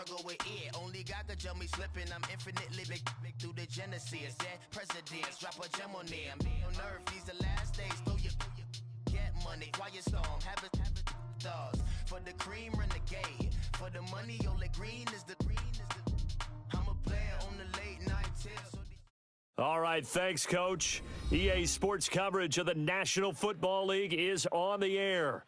struggle with it. Only God could jump me slipping. I'm infinitely big through the genesis. Dead presidents, drop a gem on them. On earth, these the last days. Throw your get money, quiet storm, have it stars. For the cream, renegade. For the money, only green is the I'm a player on the late night tips. All right, thanks, Coach. EA Sports coverage of the National Football League is on the air.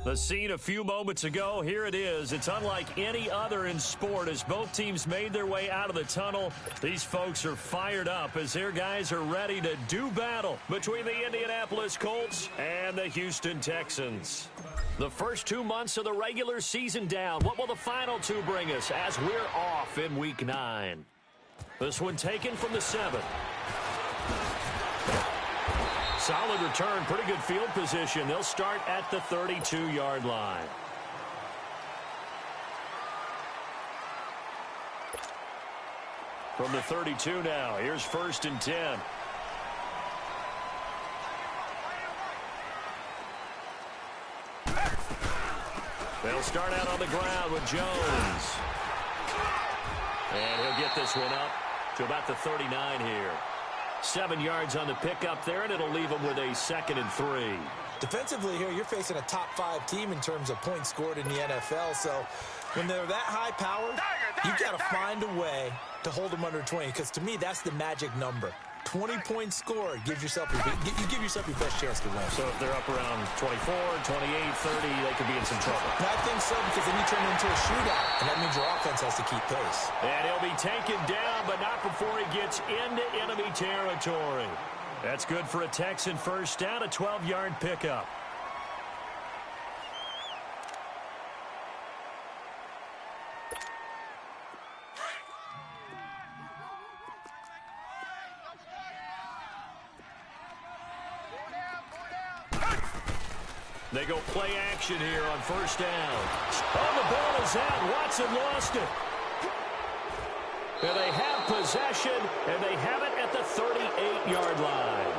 The scene a few moments ago, here it is. It's unlike any other in sport as both teams made their way out of the tunnel. These folks are fired up as their guys are ready to do battle between the Indianapolis Colts and the Houston Texans. The first 2 months of the regular season down. What will the final two bring us as we're off in Week 9? This one taken from the 7. Solid return, pretty good field position. They'll start at the 32-yard line. From the 32 now, here's 1st and 10. They'll start out on the ground with Jones. And he'll get this one up to about the 39 here. 7 yards on the pickup there, and it'll leave them with a 2nd and 3. Defensively here, you're facing a top 5 team in terms of points scored in the NFL. So when they're that high powered, you've got to find a way to hold them under 20. Because to me, that's the magic number. 20 points scored gives yourself you give yourself your best chance to win. So if they're up around 24, 28, 30, they could be in some trouble. And I think so, because then you turn it into a shootout, and that means your offense has to keep pace. And he'll be taken down, but not before he gets into enemy territory. That's good for a Texan first down, a 12-yard pickup. They go play action here on 1st down. Oh, the ball is out. Watson lost it. And they have possession, and they have it at the 38-yard line.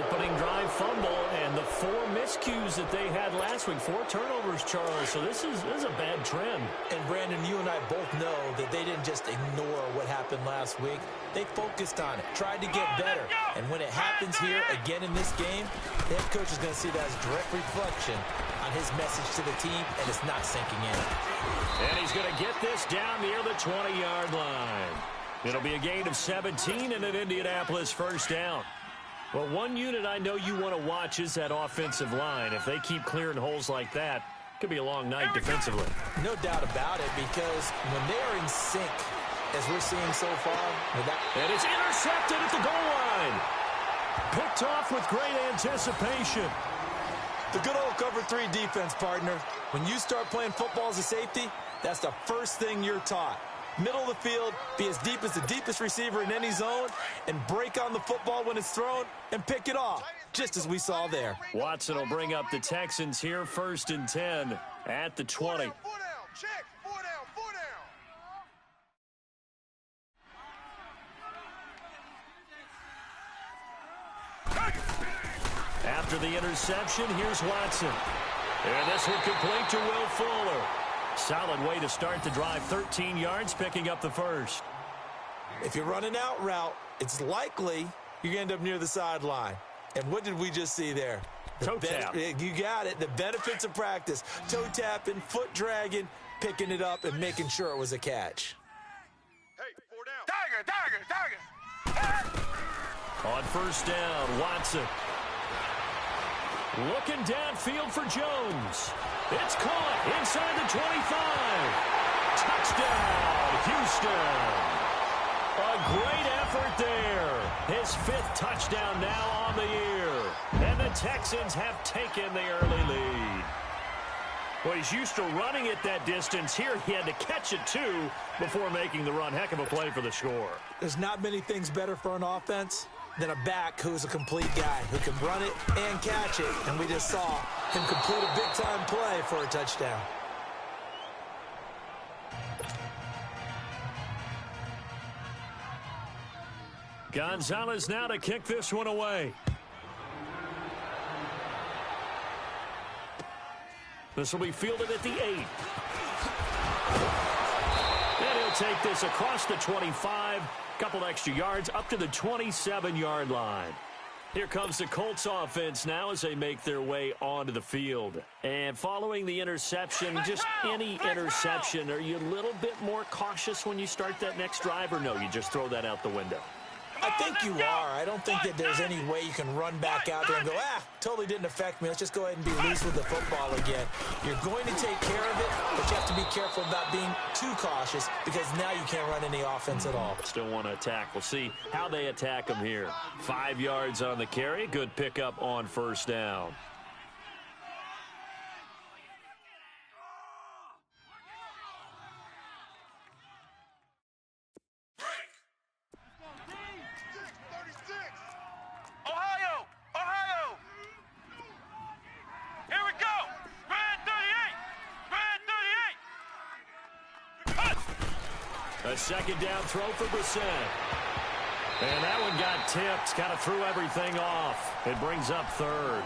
Opening drive fumble, and the 4 miscues that they had last week. 4 turnovers, Charles. So this is a bad trend. And, Brandon, you and I both know that they didn't just ignore what happened last week. They focused on it, tried to get better. And when it happens here again in this game, the head coach is going to see that as a direct reflection on his message to the team, and it's not sinking in. And he's going to get this down near the 20-yard line. It'll be a gain of 17 and an Indianapolis first down. Well, one unit I know you want to watch is that offensive line. If they keep clearing holes like that, it could be a long night defensively. No doubt about it, because when they are in sync, as we're seeing so far, and it's intercepted at the goal line. Picked off with great anticipation. The good old cover 3 defense, partner. When you start playing football as a safety, that's the first thing you're taught. Middle of the field, be as deep as the deepest receiver in any zone, and break on the football when it's thrown and pick it off, just as we saw there. Watson will bring up the Texans here, 1st and 10 at the 20. 4 down, check, 4 down, 4 down. After the interception, here's Watson. And this one complete to Will Fuller. Solid way to start the drive, 13 yards, picking up the first. If you're running out route, it's likely you're going to end up near the sideline. And what did we just see there? Toe tap. You got it. The benefits of practice. Toe tapping, foot dragging, picking it up, and making sure it was a catch. Hey, 4 down. Tiger. On 1st down, Watson. Looking downfield for Jones. It's caught inside the 25. Touchdown, Houston. A great effort there. His 5th touchdown now on the year. And the Texans have taken the early lead. Well, he's used to running it that distance. Here he had to catch it, too, before making the run. Heck of a play for the score. There's not many things better for an offense than a back who's a complete guy who can run it and catch it. And we just saw him complete a big-time play for a touchdown. Gonzalez now to kick this one away. This will be fielded at the 8. take this across the 25, a couple extra yards up to the 27-yard line. Here comes the Colts offense now as they make their way onto the field. And following the interception, just any interception, are you a little bit more cautious when you start that next drive, or no, you just throw that out the window? I think you are. I don't think that there's any way you can run back out there and go, totally didn't affect me. Let's just go ahead and be loose with the football again. You're going to take care of it, but you have to be careful about being too cautious because now you can't run any offense at all. Still want to attack. We'll see how they attack them here. 5 yards on the carry. Good pickup on first down. A second down throw for Brissett. And that one got tipped, kind of threw everything off. It brings up third.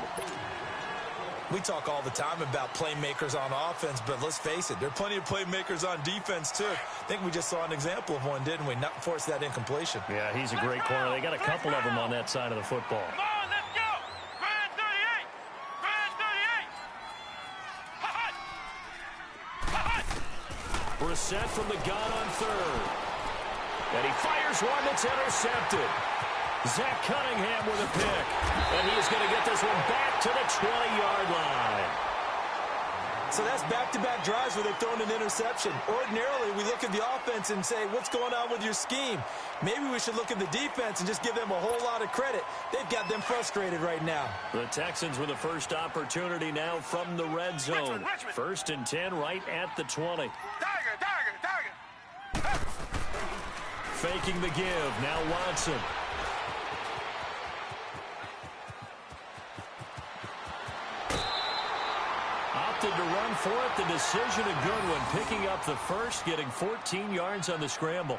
We talk all the time about playmakers on offense, but let's face it, there are plenty of playmakers on defense, too. I think we just saw an example of one, didn't we? Not force that incompletion. Yeah, he's a great corner. They got a couple of them on that side of the football. Come on, let's go! Brand 38! Brand 38! Brissett from the gun on third. And he fires one that's intercepted. Zach Cunningham with a pick. And he's going to get this one back to the 20-yard line. So that's back-to-back drives where they've thrown an interception. Ordinarily, we look at the offense and say, what's going on with your scheme? Maybe we should look at the defense and just give them a whole lot of credit. They've got them frustrated right now. The Texans with the first opportunity now from the red zone. First and 10 right at the 20. Tiger, tiger, tiger! Faking the give. Now Watson. Opted to run for it. The decision a good one. Picking up the first, getting 14 yards on the scramble.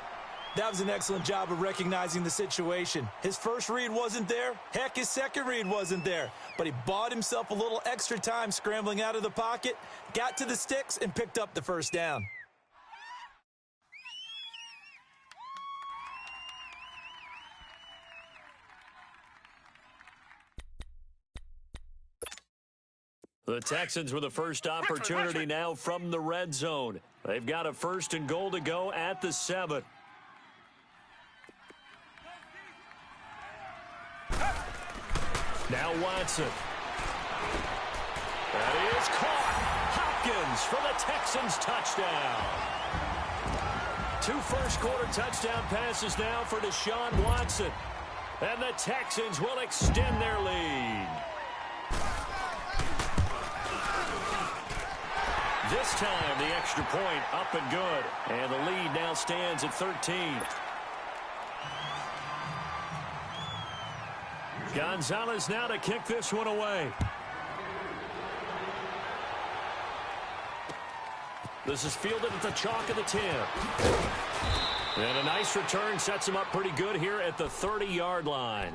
That was an excellent job of recognizing the situation. His first read wasn't there. Heck, his second read wasn't there. But he bought himself a little extra time scrambling out of the pocket, got to the sticks, and picked up the first down. The Texans with the first opportunity now from the red zone. They've got a first and goal to go at the 7. Now Watson. That is caught. Hopkins for the Texans touchdown. 2 first-quarter touchdown passes now for Deshaun Watson. And the Texans will extend their lead. This time, the extra point up and good. And the lead now stands at 13. Gonzalez now to kick this one away. This is fielded at the chalk of the 10. And a nice return sets him up pretty good here at the 30-yard line.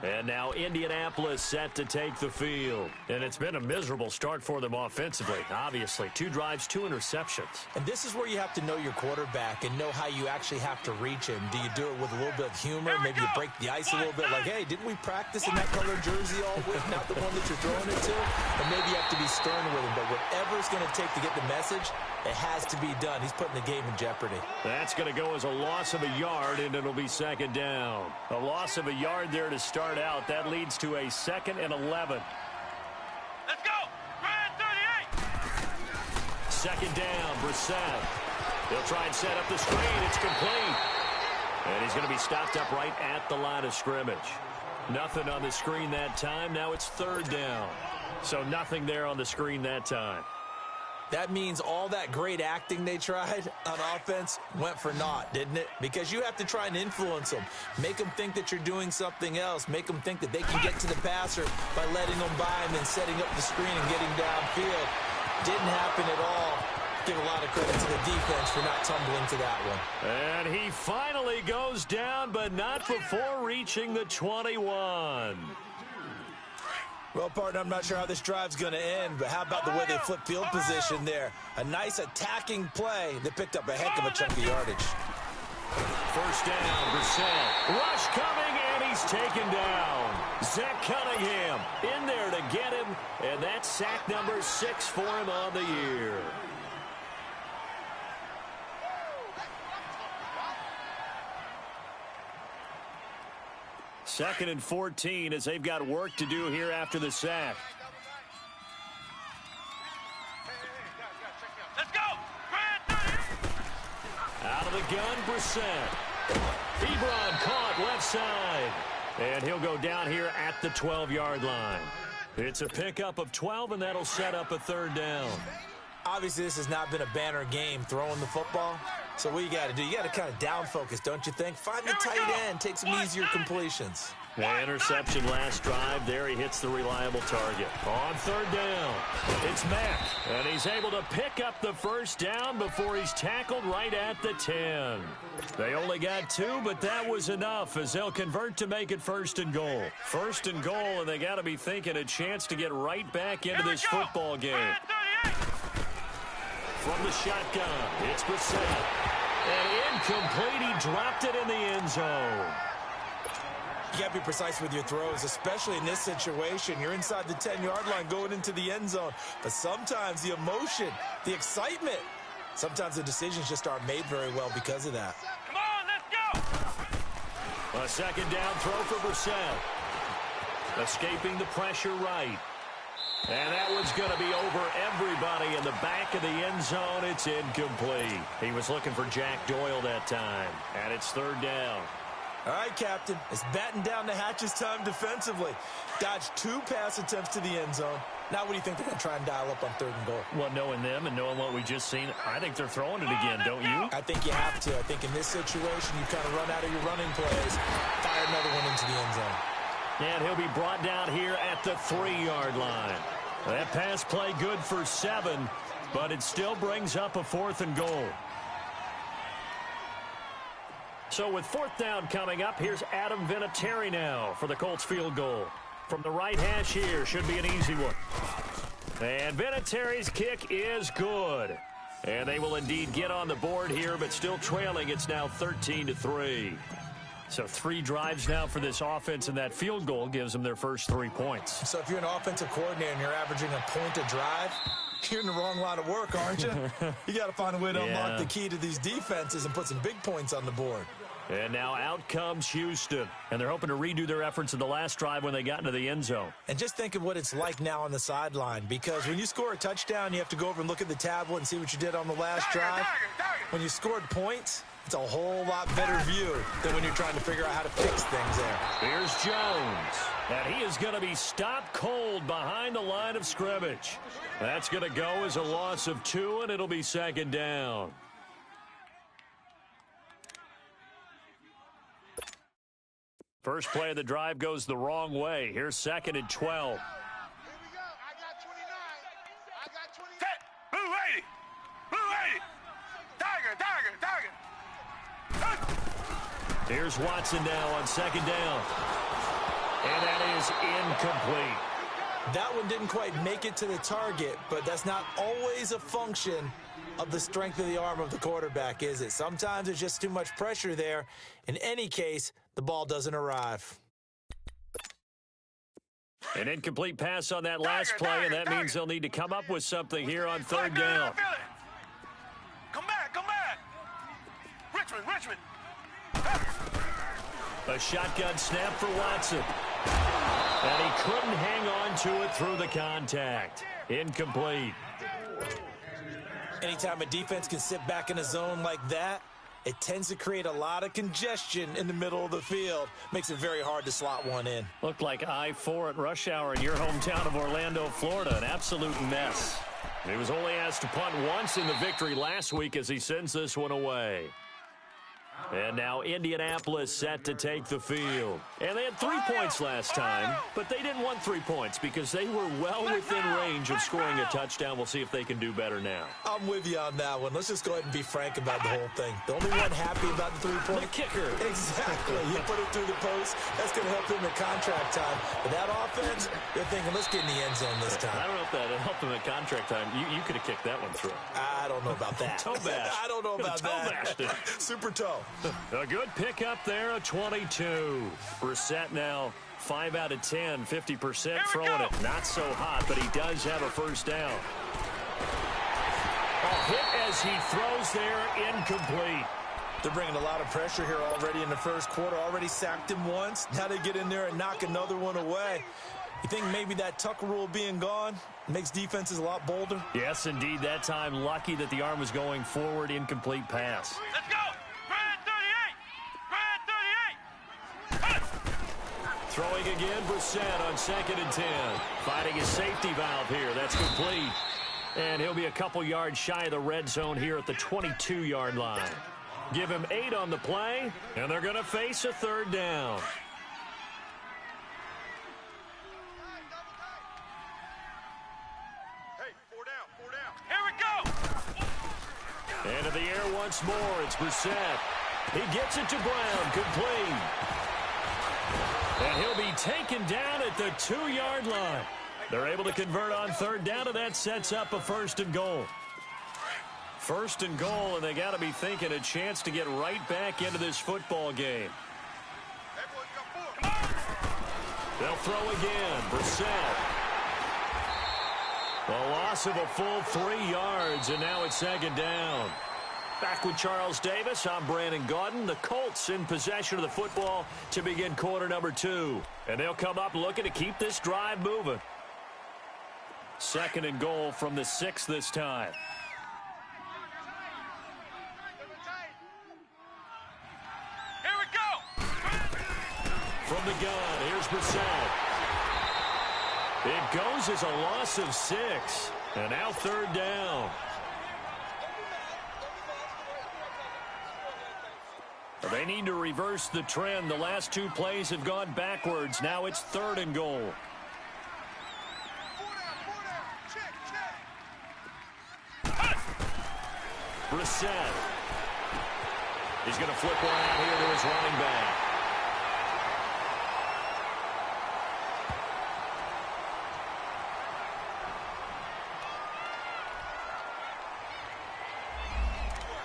And now Indianapolis set to take the field. And it's been a miserable start for them offensively, obviously. 2 drives, 2 interceptions. And this is where you have to know your quarterback and know how you actually have to reach him. Do you do it with a little bit of humor? Maybe you break the ice a little bit, like, hey, didn't we practice in that colored jersey all week, not the one that you're throwing it to? And maybe you have to be stern with him. But whatever it's going to take to get the message, it has to be done. He's putting the game in jeopardy. That's going to go as a loss of a yard, and it'll be second down. A loss of a yard there to start out. That leads to a 2nd and 11. Let's go! Brand 38! Second down, Brissett. He'll try and set up the screen. It's complete. And he's going to be stopped up right at the line of scrimmage. Nothing on the screen that time. Now it's 3rd down. So nothing there on the screen that time. That means all that great acting they tried on offense went for naught, didn't it? Because you have to try and influence them. Make them think that you're doing something else. Make them think that they can get to the passer by letting them by and then setting up the screen and getting downfield. Didn't happen at all. Give a lot of credit to the defense for not tumbling to that one. And he finally goes down, but not before reaching the 21. Well, partner, I'm not sure how this drive's going to end, but how about the way they flip field position there? A nice attacking play that picked up a heck of a chunk of yardage. First down, Brissett. Rush coming, and he's taken down. Zach Cunningham in there to get him, and that's sack number 6 for him on the year. Second and 14 as they've got work to do here after the sack. Let's go. Out of the gun, Brissett. Ebron caught left side. And he'll go down here at the 12-yard line. It's a pickup of 12, and that'll set up a third down. Obviously, this has not been a banner game throwing the football. So what you got to do, you got to kind of down focus, don't you think? Find the tight end, take some easier completions. The interception last drive. There he hits the reliable target. On third down, it's Mack. And he's able to pick up the first down before he's tackled right at the 10. They only got 2, but that was enough as they'll convert to make it first and goal. First and goal, and they got to be thinking a chance to get right back into this football game. From the shotgun, it's Brissett. And incomplete, he dropped it in the end zone. You got to be precise with your throws, especially in this situation. You're inside the 10-yard line going into the end zone. But sometimes the emotion, the excitement, sometimes the decisions just aren't made very well because of that. Come on, let's go. A second down throw for Brissett. Escaping the pressure right. And that one's going to be over everybody in the back of the end zone. It's incomplete. He was looking for Jack Doyle that time. And it's third down. All right, Captain. It's batten down the hatches time defensively. Dodged 2 pass attempts to the end zone. Now what do you think they're going to try and dial up on third and goal? Well, knowing them and knowing what we just seen, I think they're throwing it again, don't you? I think you have to. I think in this situation, you kind of run out of your running plays, fire another one into the end zone. And he'll be brought down here at the 3-yard line. That pass play good for 7, but it still brings up a 4th and goal. So with 4th down coming up, here's Adam Vinatieri now for the Colts field goal. From the right hash here, should be an easy one. And Vinatieri's kick is good. And they will indeed get on the board here, but still trailing. It's now 13-3. So 3 drives now for this offense, and that field goal gives them their first 3 points. So if you're an offensive coordinator and you're averaging a point a drive, you're in the wrong line of work, aren't you? You got to find a way to unlock the key to these defenses and put some big points on the board. And now out comes Houston. And they're hoping to redo their efforts in the last drive when they got into the end zone. And just think of what it's like now on the sideline, because when you score a touchdown, you have to go over and look at the tablet and see what you did on the last drive. When you scored points, it's a whole lot better view than when you're trying to figure out how to fix things there. Here's Jones. And he is going to be stopped cold behind the line of scrimmage. That's going to go as a loss of 2, and it'll be second down. First play of the drive goes the wrong way. Here's 2nd and 12. Here we go. I got 29. I got 29. Set. Blue 80. Blue 80. Tiger. Here's Watson now on 2nd down. And that is incomplete. That one didn't quite make it to the target, but that's not always a function of the strength of the arm of the quarterback, is it? Sometimes there's just too much pressure there. In any case, the ball doesn't arrive. An incomplete pass on that last play, and that means they'll need to come up with something here on 3rd down. Come back. Richmond. A shotgun snap for Watson. And he couldn't hang on to it through the contact. Incomplete. Anytime a defense can sit back in a zone like that, it tends to create a lot of congestion in the middle of the field. Makes it very hard to slot one in. Looked like I-4 at rush hour in your hometown of Orlando, Florida. An absolute mess. He was only asked to punt once in the victory last week as he sends this one away. And now Indianapolis set to take the field. And they had 3 points last time, but they didn't want 3 points because they were well within range of scoring a touchdown. We'll see if they can do better now. I'm with you on that one. Let's just go ahead and be frank about the whole thing. The only one happy about the 3-point? The kicker. Exactly. He put it through the post. That's going to help him in contract time. But that offense, they're thinking, let's get in the end zone this time. I don't know if that helped him at contract time. You could have kicked that one through. I don't know about that. Toe bash. I don't know about that. Super toe. A good pickup there, a 22. Brissett now 5 out of 10, 50% throwing it. Not so hot, but he does have a first down. A hit as he throws there, incomplete. They're bringing a lot of pressure here already in the first quarter. Already sacked him once. Now they get in there and knock another one away. You think maybe that Tucker rule being gone makes defenses a lot bolder? Yes, indeed. That time, lucky that the arm was going forward, incomplete pass. Let's go! Brad 38! Brad 38! Throwing again, Brissett on 2nd and 10. Finding his safety valve here. That's complete. And he'll be a couple yards shy of the red zone here at the 22-yard line. Give him 8 on the play, and they're going to face a 3rd down. Into the air once more. It's Brissett. He gets it to Brown. Complete. And he'll be taken down at the 2-yard line. They're able to convert on 3rd down, and that sets up a 1st and goal. 1st and goal, and they got to be thinking a chance to get right back into this football game. They'll throw again. Brissett. The loss of a full 3 yards, and now it's 2nd down. Back with Charles Davis, I'm Brandon Gaudin. The Colts in possession of the football to begin quarter number 2. And they'll come up looking to keep this drive moving. 2nd and goal from the 6 this time. Here we go! From the gun, here's Brissett. It goes as a loss of 6. And now 3rd down. They need to reverse the trend. The last 2 plays have gone backwards. Now it's 3rd and goal. Brissett. He's going to flip one out here to his running back.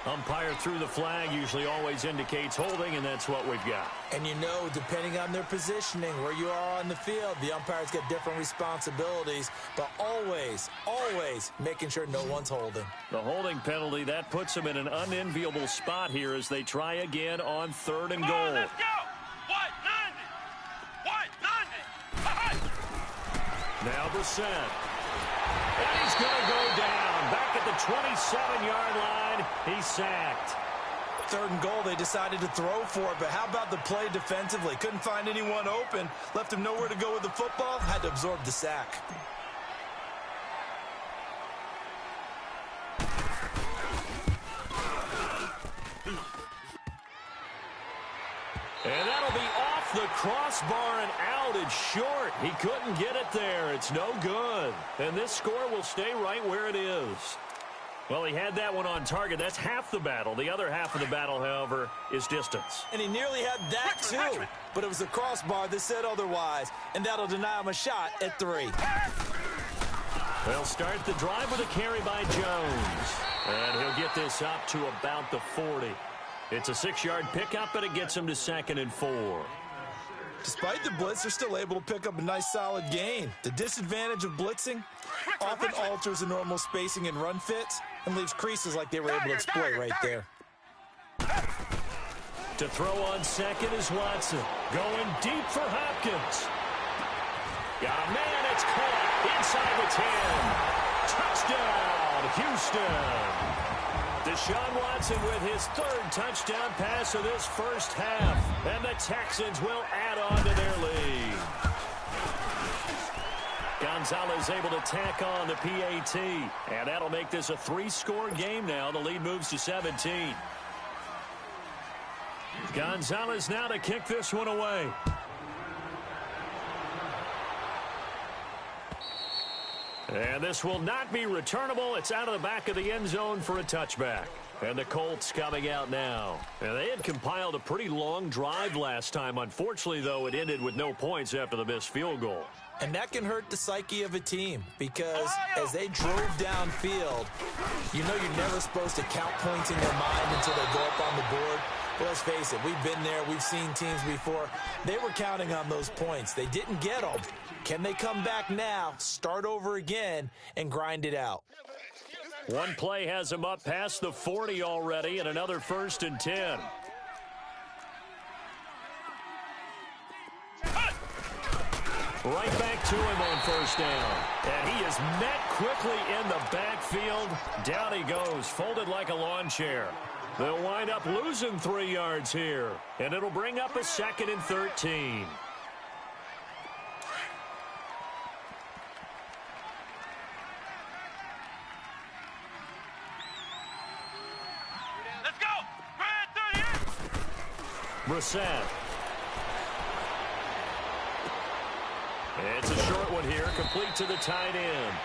Umpire through the flag usually always indicates holding, and that's what we've got. And you know, depending on their positioning, where you are on the field, the umpires get different responsibilities, but always, always making sure no one's holding. The holding penalty, that puts them in an unenviable spot here as they try again on 3rd and goal. Let's go! White 90! Now Brissett. And he's going to go down. Back at the 27-yard line, he's sacked. 3rd and goal, they decided to throw for it, but how about the play defensively? Couldn't find anyone open, left him nowhere to go with the football, had to absorb the sack. And that'll be off the crossbar and out. It's short. He couldn't get it there. It's no good. And this score will stay right where it is. Well, he had that one on target. That's half the battle. The other half of the battle, however, is distance. And he nearly had that, too. But it was the crossbar that said otherwise. And that'll deny him a shot at 3. They'll start the drive with a carry by Jones. And he'll get this up to about the 40. It's a 6-yard pickup, but it gets him to 2nd and 4. Despite the blitz, they're still able to pick up a nice solid gain. The disadvantage of blitzing often alters the normal spacing and run fits and leaves creases like they were able to exploit right there. To throw on 2nd is Watson. Going deep for Hopkins. Got a man, it's caught inside the 10. Touchdown, Houston. Deshaun Watson with his 3rd touchdown pass of this first half. And the Texans will add on to their lead. Gonzalez able to tack on the PAT. And that'll make this a 3-score game now. The lead moves to 17. Gonzalez now to kick this one away. And this will not be returnable. It's out of the back of the end zone for a touchback. And the Colts coming out now. And they had compiled a pretty long drive last time. Unfortunately, though, it ended with no points after the missed field goal. And that can hurt the psyche of a team because as they drove downfield, you know you're never supposed to count points in your mind until they go up on the board. But let's face it, we've been there. We've seen teams before. They were counting on those points. They didn't get them. Can they come back now, start over again, and grind it out? One play has him up past the 40 already, and another 1st and 10. Right back to him on 1st down. And he is met quickly in the backfield. Down he goes, folded like a lawn chair. They'll wind up losing 3 yards here, and it'll bring up a 2nd and 13. Brissett. It's a short one here, complete to the tight end.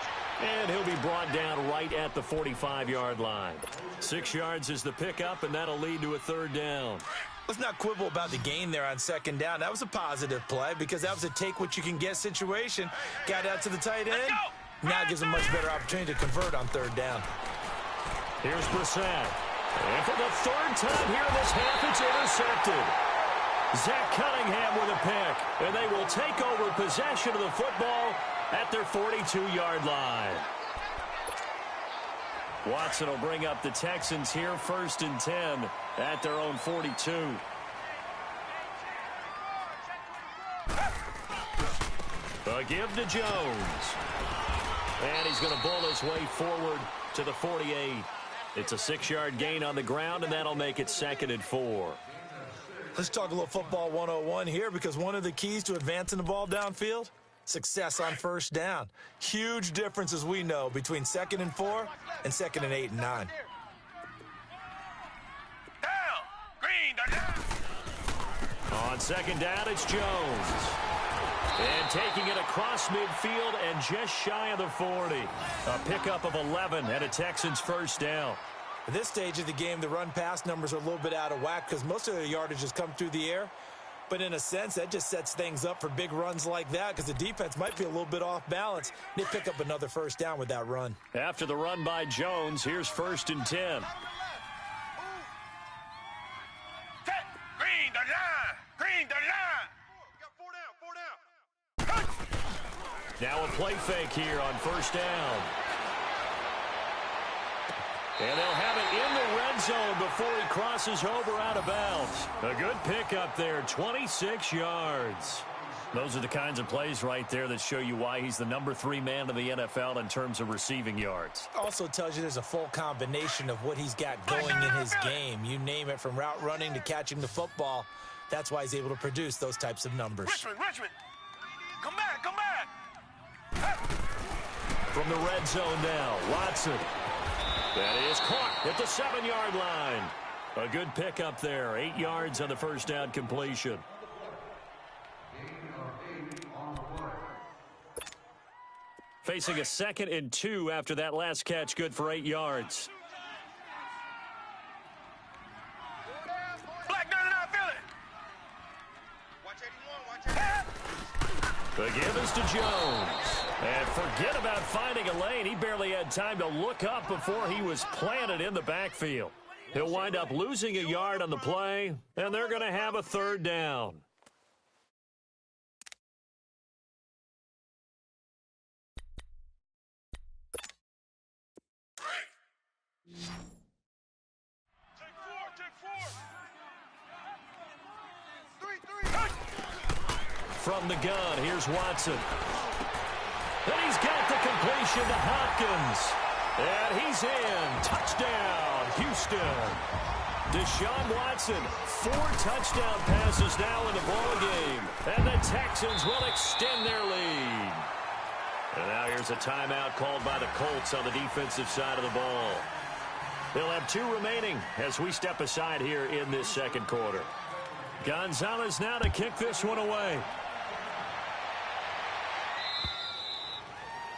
And he'll be brought down right at the 45-yard line. 6 yards is the pickup, and that'll lead to a 3rd down. Let's not quibble about the gain there on 2nd down. That was a positive play because that was a take-what-you-can-get situation. Got out to the tight end. Now it gives him a much better opportunity to convert on 3rd down. Here's Brissett. And for the 3rd time here in this half, it's intercepted. Zach Cunningham with a pick, and they will take over possession of the football at their 42-yard line. Watson will bring up the Texans here, 1st and 10 at their own 42. A give to Jones. And he's going to bowl his way forward to the 48. It's a 6-yard gain on the ground, and that'll make it 2nd and 4. Let's talk a little football 101 here because one of the keys to advancing the ball downfield, success on 1st down. Huge difference, as we know, between 2nd and 4 and 2nd and 8 and 9. On 2nd down, it's Jones. And taking it across midfield and just shy of the 40. A pickup of 11 and a Texans 1st down. At this stage of the game, the run-pass numbers are a little bit out of whack because most of their yardage has come through the air. But in a sense, that just sets things up for big runs like that because the defense might be a little bit off balance. They pick up another 1st down with that run. After the run by Jones, here's 1st and 10. Green the line! Green the line! Got 4 down, 4 down. Now a play fake here on 1st down. And they'll have it in the red zone before he crosses over out of bounds. A good pickup there, 26 yards. Those are the kinds of plays right there that show you why he's the number 3 man in the NFL in terms of receiving yards. Also tells you there's a full combination of what he's got going in his game. You name it, from route running to catching the football. That's why he's able to produce those types of numbers. Richmond! Come back, come back! From the red zone now, Watson. That is caught at the 7-yard line. A good pickup there. 8 yards on the 1st down completion. Facing a 2nd and 2 after that last catch. Good for 8 yards. Black 99, feel it! Watch 81, watch 81. The give is to Jones. And forget about finding a lane. He barely had time to look up before he was planted in the backfield. He'll wind up losing a yard on the play, and they're going to have a 3rd down. From the gun, here's Watson. And he's got the completion to Hopkins. And he's in. Touchdown, Houston. Deshaun Watson, 4 touchdown passes now in the ballgame. And the Texans will extend their lead. And now here's a timeout called by the Colts on the defensive side of the ball. They'll have 2 remaining as we step aside here in this 2nd quarter. Gonzalez now to kick this one away.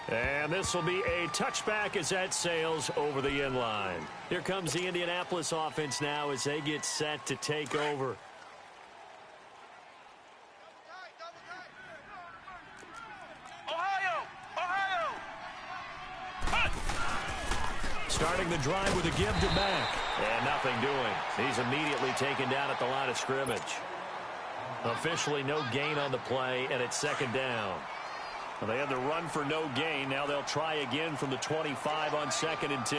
And this will be a touchback as that sails over the end line. Here comes the Indianapolis offense now as they get set to take over. Starting the drive with a give to Mack. And nothing doing. He's immediately taken down at the line of scrimmage. Officially no gain on the play, and it's second down. Well, they had the run for no gain. Now they'll try again from the 25 on 2nd and 10.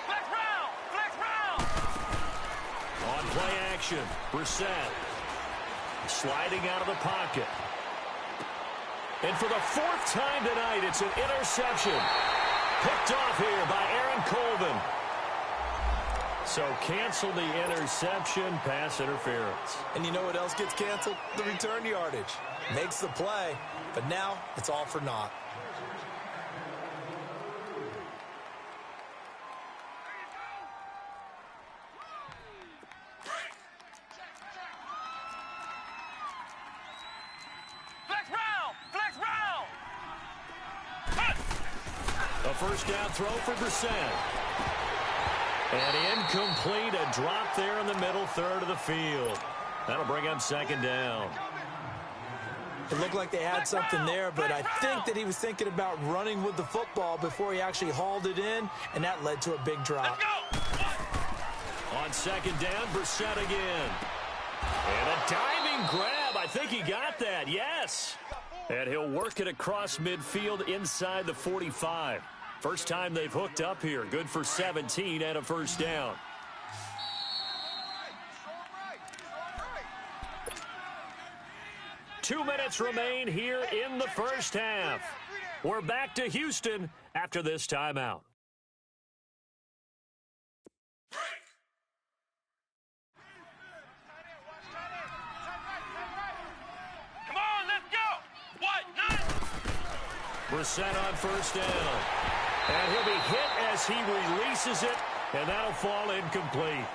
Flex round! Flex round! On play action, Brissett sliding out of the pocket. And for the 4th time tonight, it's an interception. Picked off here by Aaron Colvin. So cancel the interception, pass interference. And you know what else gets canceled? The return yardage. Makes the play, but now it's all for naught. Flex round! Flex round! A first down throw for Brissett. And incomplete, a drop there in the middle third of the field. That'll bring up second down. It looked like they had something there, but I think that he was thinking about running with the football before he actually hauled it in, and that led to a big drop. On second down, Brissett again. And a diving grab. I think he got that, yes. And he'll work it across midfield inside the 45. First time they've hooked up here. Good for 17 and a first down. Two minutes remain here in the first half. We're back to Houston after this timeout. Come on, let's go! What? Brissett on first down. And he'll be hit as he releases it, and that'll fall incomplete.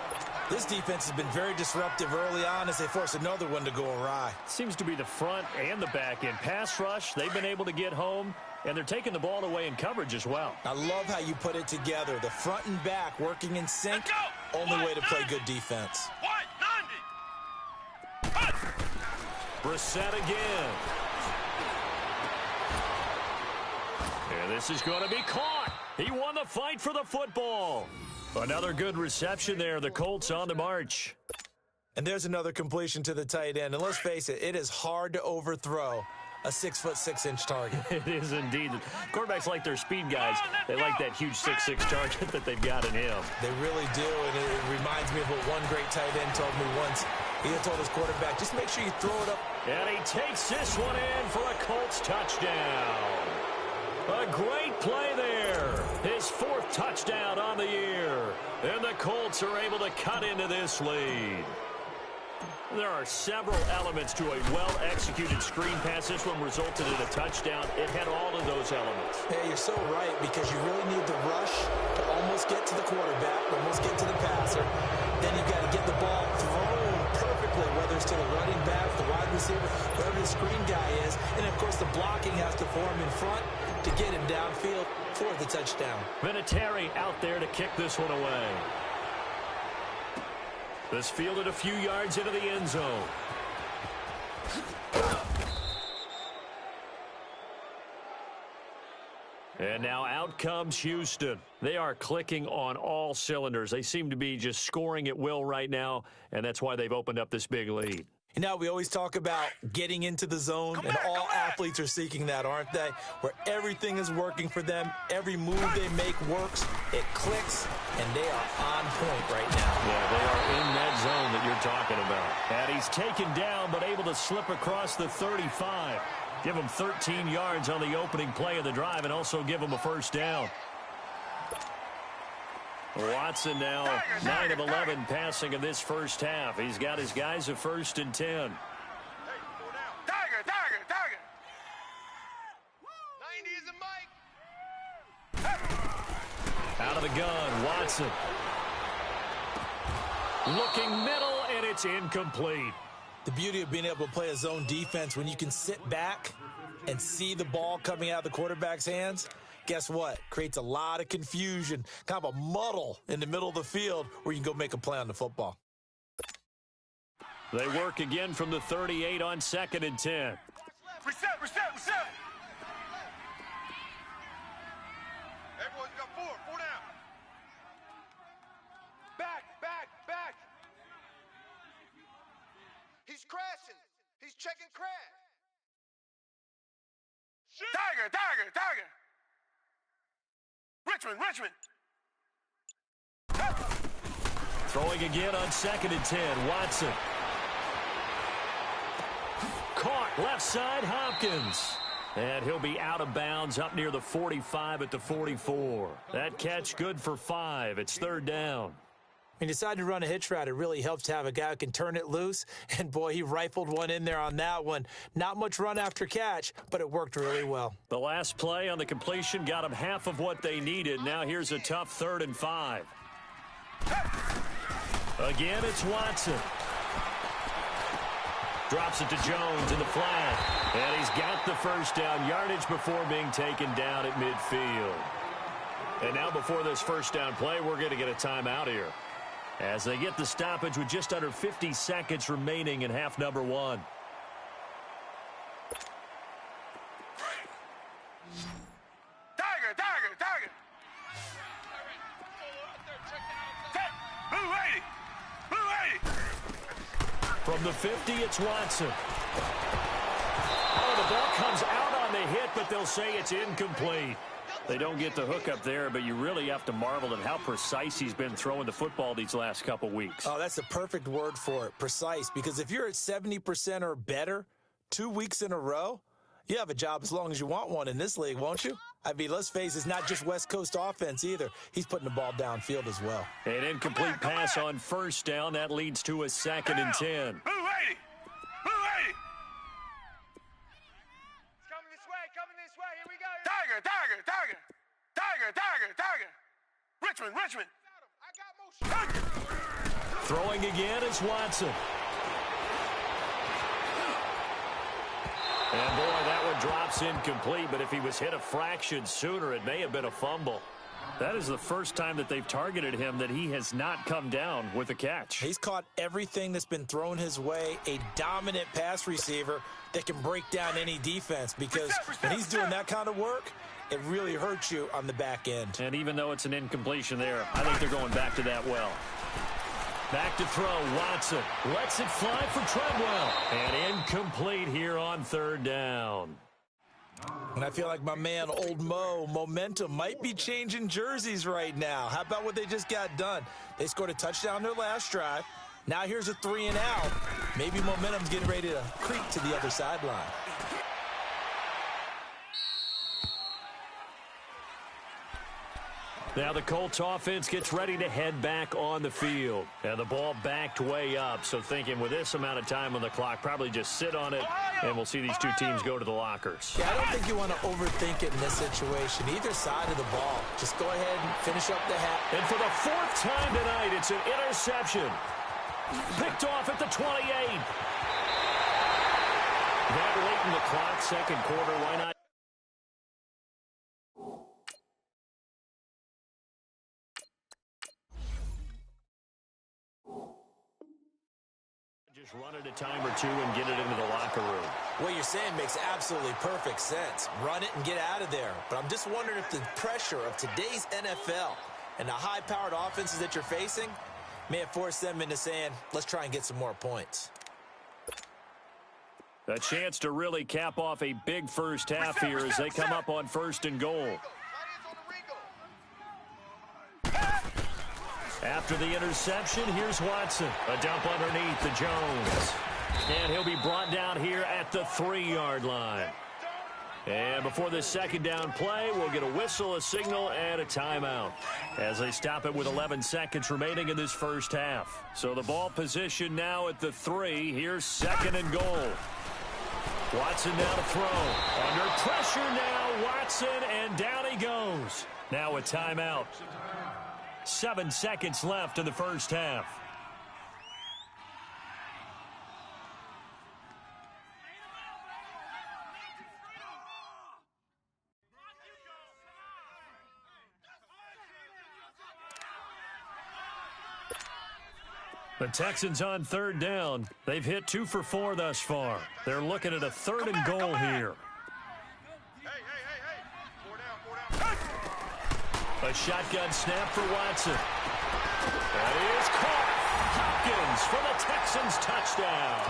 This defense has been very disruptive early on as they force another one to go awry. Seems to be the front and the back end. Pass rush, they've been able to get home, and they're taking the ball away in coverage as well. I love how you put it together. The front and back working in sync, only way to play good defense. Brissett again. And this is going to be caught. He won the fight for the football. Another good reception there. The Colts on the march. And there's another completion to the tight end. And let's face it, it is hard to overthrow a 6'6" target. It is indeed. Quarterbacks like their speed guys. They like that huge 6'6" target that they've got in him. They really do, and it reminds me of what one great tight end told me once. He had told his quarterback, just make sure you throw it up. And he takes this one in for a Colts touchdown. A great play there. His 4th touchdown on the year. And the Colts are able to cut into this lead. There are several elements to a well-executed screen pass. This one resulted in a touchdown. It had all of those elements. Hey, you're so right, because you really need the rush to almost get to the quarterback, almost get to the passer. Then you've got to get the ball thrown perfectly, whether it's to the running back, the wide receiver, whoever the screen guy is. And, of course, the blocking has to form in front to get him downfield for the touchdown. Vinatieri out there to kick this one away. This fielded a few yards into the end zone. And now out comes Houston. They are clicking on all cylinders. They seem to be just scoring at will right now, and that's why they've opened up this big lead. You know, we always talk about getting into the zone, and all athletes are seeking that, aren't they? Where everything is working for them, every move they make works, it clicks, and they are on point right now. Yeah, they are in that zone that you're talking about. And he's taken down, but able to slip across the 35. Give him 13 yards on the opening play of the drive, and also give him a first down. Watson now 9 of 11 passing in this first half. He's got his guys at 1st and 10. Tiger! 90 is a Mike! Out of the gun, Watson. Looking middle, and it's incomplete. The beauty of being able to play a zone defense when you can sit back and see the ball coming out of the quarterback's hands, guess what? Creates a lot of confusion, kind of a muddle in the middle of the field where you can go make a play on the football. They work again from the 38 on 2nd and 10. Reset. Everyone's got four down. Back. He's crashing. He's checking crash. Tiger. Richmond. Throwing again on 2nd and 10. Watson. Caught left side, Hopkins. And he'll be out of bounds up near the 45 at the 44. That catch good for 5. It's 3rd down. He decided to run a hitch route. It really helps to have a guy who can turn it loose. And, boy, he rifled one in there on that one. Not much run after catch, but it worked really well. The last play on the completion got them half of what they needed. Now here's a tough 3rd and 5. Again, it's Watson. Drops it to Jones in the flat. And he's got the first down yardage before being taken down at midfield. And now before this first down play, we're going to get a timeout here, as they get the stoppage with just under 50 seconds remaining in half number 1. Tiger. Blue 80. From the 50, it's Watson. Oh, the ball comes out on the hit, but they'll say it's incomplete. They don't get the hook up there, but you really have to marvel at how precise he's been throwing the football these last couple weeks. Oh, that's the perfect word for it, precise, because if you're at 70% or better 2 weeks in a row, you have a job as long as you want one in this league, won't you? I mean, let's face it, it's not just West Coast offense either. He's putting the ball downfield as well. An incomplete pass on first down. That leads to a 2nd and 10. Blue 80. Coming this way. Here we go. Tiger. Richmond. I got motion. Throwing again is Watson. And, boy, that one drops incomplete, but if he was hit a fraction sooner, it may have been a fumble. That is the first time that they've targeted him that he has not come down with a catch. He's caught everything that's been thrown his way, a dominant pass receiver that can break down any defense, because when he's doing that kind of work, it really hurts you on the back end. And even though it's an incompletion there, I think they're going back to that well. Back to throw, Watson lets it fly for Treadwell. And incomplete here on 3rd down. And I feel like my man, Old Mo, momentum might be changing jerseys right now. How about what they just got done? They scored a touchdown their last drive. Now here's a 3 and out. Maybe momentum's getting ready to creep to the other sideline. Now the Colts offense gets ready to head back on the field. And the ball backed way up, so thinking with this amount of time on the clock, probably just sit on it, and we'll see these two teams go to the lockers. Yeah, I don't think you want to overthink it in this situation. Either side of the ball. Just go ahead and finish up the half. And for the 4th time tonight, it's an interception. Picked off at the 28. That late in the clock, 2nd quarter, why not? Just run it a time or two and get it into the locker room. What you're saying makes absolutely perfect sense. Run it and get out of there. But I'm just wondering if the pressure of today's NFL and the high-powered offenses that you're facing may have forced them into saying, let's try and get some more points. A chance to really cap off a big first half here as they come up on 1st and goal. After the interception, here's Watson. A dump underneath to Jones. And he'll be brought down here at the 3-yard line. And before this 2nd down play, we'll get a whistle, a signal, and a timeout as they stop it with 11 seconds remaining in this first half. So the ball position now at the 3. Here's 2nd and goal. Watson now to throw. Under pressure now, Watson, and down he goes. Now a timeout. 7 seconds left in the first half. The Texans on third down. They've hit 2 for 4 thus far. They're looking at a third and goal here. A shotgun snap for Watson. That is caught. Hopkins for the Texans touchdown.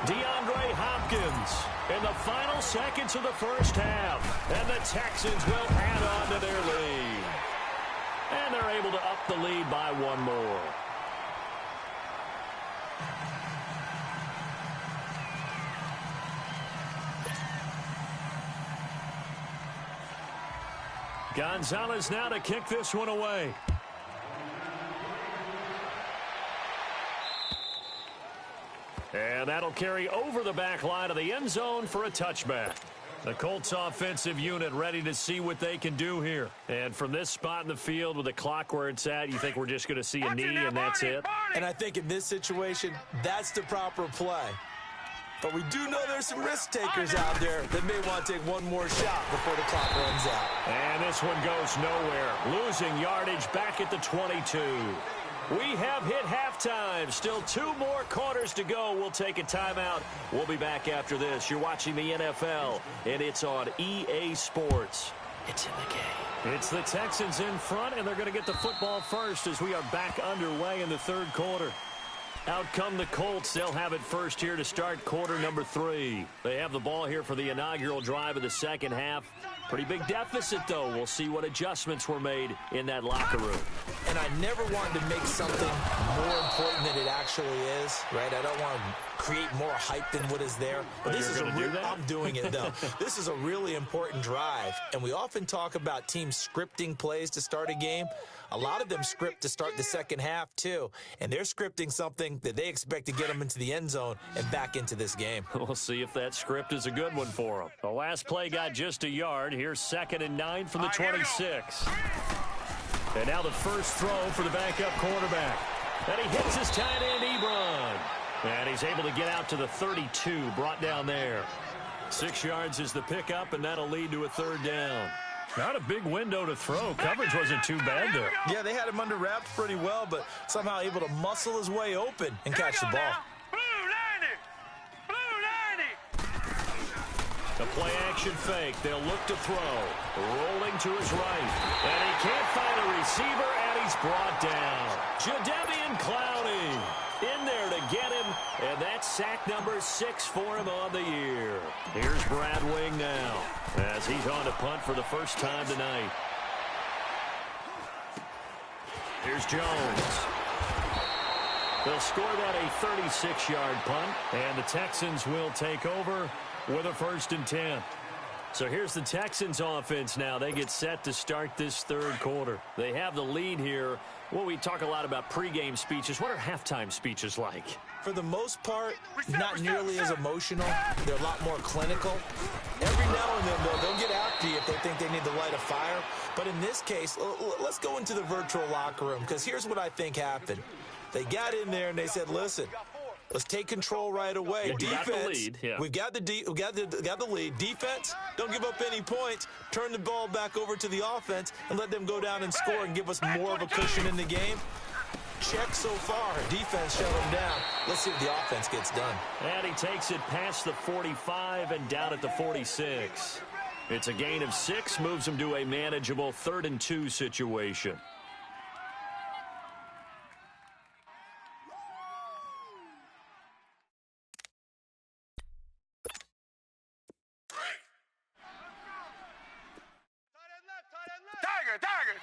DeAndre Hopkins in the final seconds of the first half. And the Texans will add on to their lead. And they're able to up the lead by 1 more. Gonzalez now to kick this one away. And that'll carry over the back line of the end zone for a touchback. The Colts offensive unit ready to see what they can do here. And from this spot in the field with the clock where it's at, you think we're just going to see a knee and that's it? And I think in this situation, that's the proper play. But we do know there's some risk takers out there that may want to take one more shot before the clock runs out. And this one goes nowhere. Losing yardage back at the 22. We have hit halftime. Still 2 more quarters to go. We'll take a timeout. We'll be back after this. You're watching the NFL, and it's on EA Sports. It's in the game. It's the Texans in front, and they're going to get the football first as we are back underway in the third quarter. Out come the Colts. They'll have it first here to start quarter number 3. They have the ball here for the inaugural drive of the second half. Pretty big deficit, though. We'll see what adjustments were made in that locker room. And I never wanted to make something more important than it actually is, right? I don't want to create more hype than what is there. But this is I'm doing it, though. This is a really important drive. And we often talk about teams scripting plays to start a game. A lot of them script to start the second half, too. And they're scripting something that they expect to get them into the end zone and back into this game. We'll see if that script is a good one for them. The last play got just a yard. Here's 2nd and 9 from the 26. And now the first throw for the backup quarterback. And he hits his tight end, Ebron. And he's able to get out to the 32, brought down there. 6 yards is the pickup, and that'll lead to a third down. Not a big window to throw. Coverage wasn't too bad there. Yeah, they had him under wraps pretty well, but somehow able to muscle his way open and catch the ball. The play-action fake. They'll look to throw. Rolling to his right. And he can't find a receiver, and he's brought down. Jadeveon Clowney in there to get him, and that's sack number 6 for him on the year. Here's Brad Wing now as he's on to punt for the first time tonight. Here's Jones. They'll score that a 36-yard punt, and the Texans will take over with a 1st and 10. So here's the Texans offense now. They get set to start this third quarter. They have the lead here. Well, we talk a lot about pregame speeches. What are halftime speeches like? For the most part, not nearly as emotional. They're a lot more clinical. Every now and then, though, they'll get after you if they think they need to light a fire. But in this case, let's go into the virtual locker room, because here's what I think happened. They got in there and they said, listen, let's take control right away. Yeah, defense, got the lead. Yeah. We've got the lead. Defense, don't give up any points. Turn the ball back over to the offense and let them go down and score and give us more of a cushion in the game. Check so far. Defense shut them down. Let's see if the offense gets done. And he takes it past the 45 and down at the 46. It's a gain of 6, moves him to a manageable 3rd and 2 situation.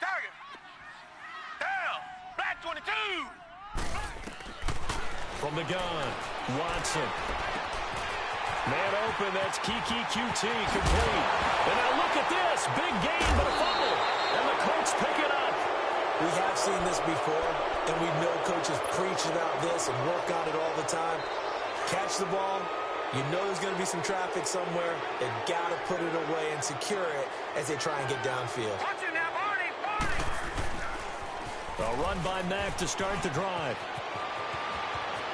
Tiger. Down. Black 22. From the gun, Watson. Man open, that's Kiki QT, complete. And now look at this, big gain, but a fumble. And the Colts pick it up. We have seen this before, and we know coaches preach about this and work on it all the time. Catch the ball. You know there's going to be some traffic somewhere. They've got to put it away and secure it as they try and get downfield. A run by Mack to start the drive.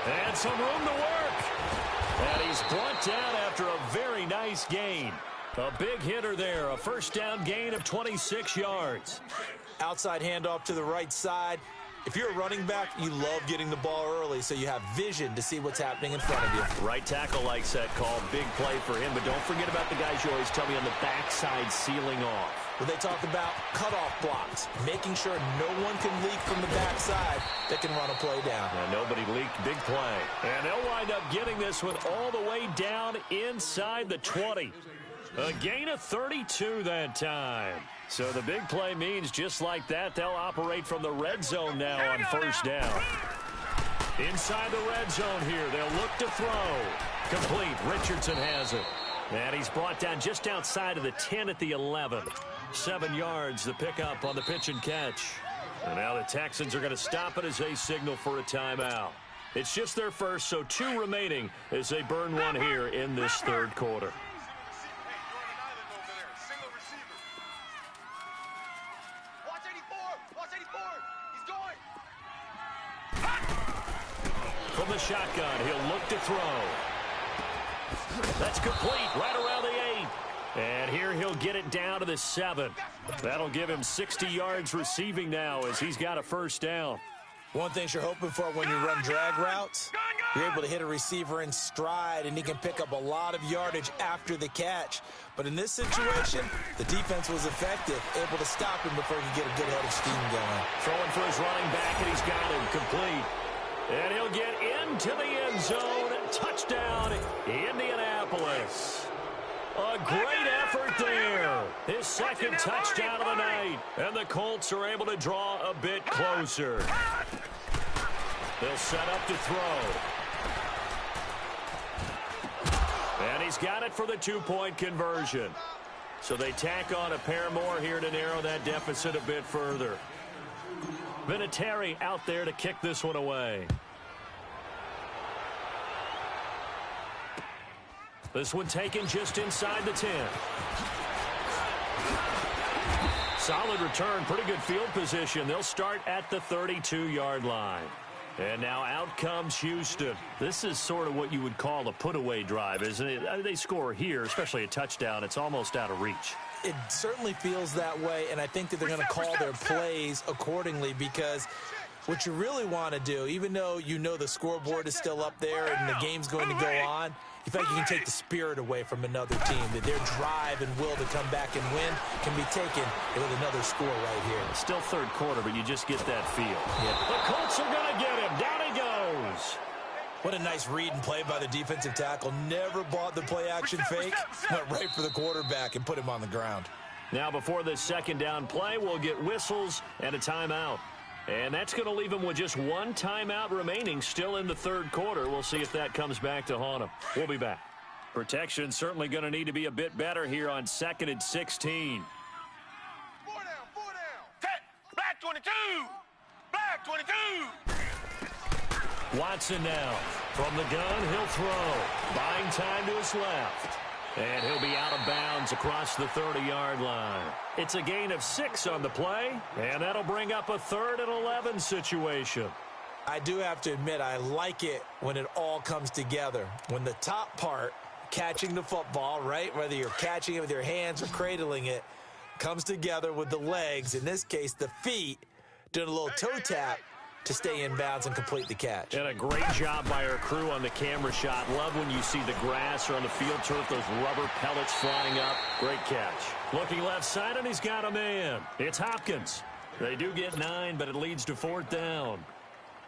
And some room to work. And he's brought down after a very nice gain. A big hitter there, a first down gain of 26 yards. Outside handoff to the right side. If you're a running back, you love getting the ball early so you have vision to see what's happening in front of you. Right tackle likes that call. Big play for him, but don't forget about the guys you always tell me on the backside sealing off. Well, they talk about cutoff blocks, making sure no one can leak from the backside that can run a play down. And nobody leaked. Big play. And they'll wind up getting this one all the way down inside the 20. A gain of 32 that time. So the big play means just like that, they'll operate from the red zone now on first down. Inside the red zone here, they'll look to throw. Complete. Richardson has it. And he's brought down just outside of the 10 at the 11. 7 yards, the pickup on the pitch and catch. And now the Texans are going to stop it as they signal for a timeout. It's just their first, so 2 remaining as they burn one here in this third quarter. From the shotgun, he'll look to throw. That's complete right around the 8. And here he'll get it down to the 7. That'll give him 60 yards receiving now as he's got a first down. One thing you're hoping for when you run drag routes, you're able to hit a receiver in stride, and he can pick up a lot of yardage after the catch. But in this situation, the defense was effective, able to stop him before he could get a good head of steam going. Throwing for his running back, and he's got him complete. And he'll get into the end zone. Touchdown, Indianapolis. A great effort there. His second touchdown of the night. And the Colts are able to draw a bit closer. They'll set up to throw. And he's got it for the 2-point conversion. So they tack on a pair more here to narrow that deficit a bit further. Vinatieri out there to kick this one away. This one taken just inside the 10. Solid return, pretty good field position. They'll start at the 32-yard line. And now out comes Houston. This is sort of what you would call a put-away drive, isn't it? They score here, especially a touchdown. It's almost out of reach. It certainly feels that way, and I think that they're going to call their plays accordingly, because what you really want to do, even though you know the scoreboard is still up there and the game's going to go on, you feel like you can take the spirit away from another team, that their drive and will to come back and win can be taken with another score right here. It's still third quarter, but you just get that feel. Yeah. The Colts are going to get him. Down he goes. What a nice read and play by the defensive tackle. Never bought the play-action fake. Went right for the quarterback and put him on the ground. Now before this second down play, we'll get whistles and a timeout. And that's going to leave him with just 1 timeout remaining still in the third quarter. We'll see if that comes back to haunt him. We'll be back. Protection certainly going to need to be a bit better here on 2nd and 16. 4 down, 4 down. Set. Black 22. Black 22. Watson now. From the gun, he'll throw. Buying time to his left. And he'll be out of bounds across the 30-yard line. It's a gain of 6 on the play, and that'll bring up a 3rd and 11 situation. I do have to admit, I like it when it all comes together. When the top part, catching the football, right, whether you're catching it with your hands or cradling it, comes together with the legs, in this case the feet, doing a little toe tap to stay in bounds and complete the catch. And a great job by our crew on the camera shot. Love when you see the grass or on the field turf, those rubber pellets flying up. Great catch. Looking left side, and he's got a man. It's Hopkins. They do get 9, but it leads to 4th down.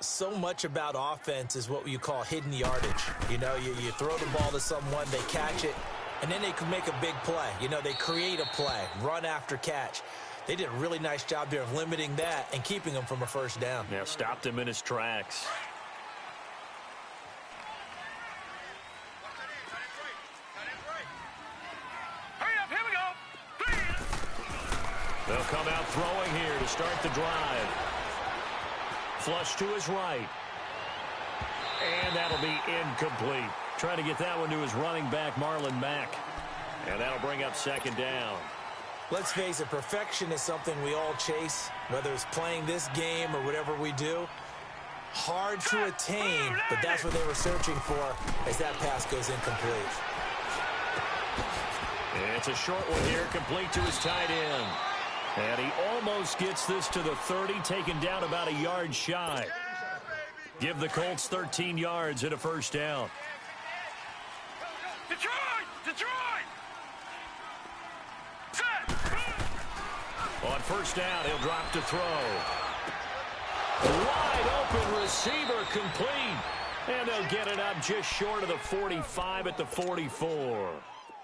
So much about offense is what you call hidden yardage. You know, you throw the ball to someone, they catch it, and then they can make a big play. You know, they create a play, run after catch. They did a really nice job there of limiting that and keeping him from a first down. Yeah, stopped him in his tracks. Hurry up, here we go. They'll come out throwing here to start the drive. Flush to his right. And that'll be incomplete. Trying to get that one to his running back, Marlon Mack. And that'll bring up 2nd down. Let's face it, perfection is something we all chase, whether it's playing this game or whatever we do. Hard to attain, but that's what they were searching for as that pass goes incomplete. And it's a short one here, complete to his tight end. And he almost gets this to the 30, taken down about a yard shy. Give the Colts 13 yards and a first down. Detroit! On first down, he'll drop to throw. Wide open receiver complete. And they'll get it up just short of the 45 at the 44.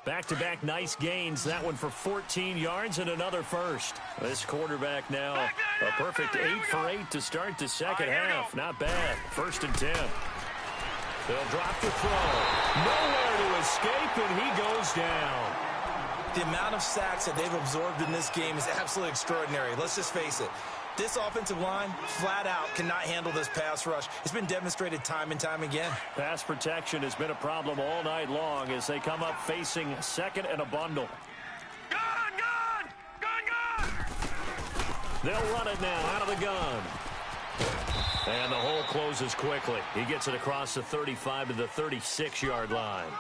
Back-to-back nice gains. That one for 14 yards and another first. This quarterback now a perfect 8 for 8 to start the second half. Not bad. 1st and 10. They'll drop to throw. Nowhere to escape, and he goes down. The amount of sacks that they've absorbed in this game is absolutely extraordinary. Let's just face it. This offensive line, flat out, cannot handle this pass rush. It's been demonstrated time and time again. Pass protection has been a problem all night long as they come up facing second and a bundle. Gun! They'll run it now out of the gun. And the hole closes quickly. He gets it across the 35 to the 36-yard line.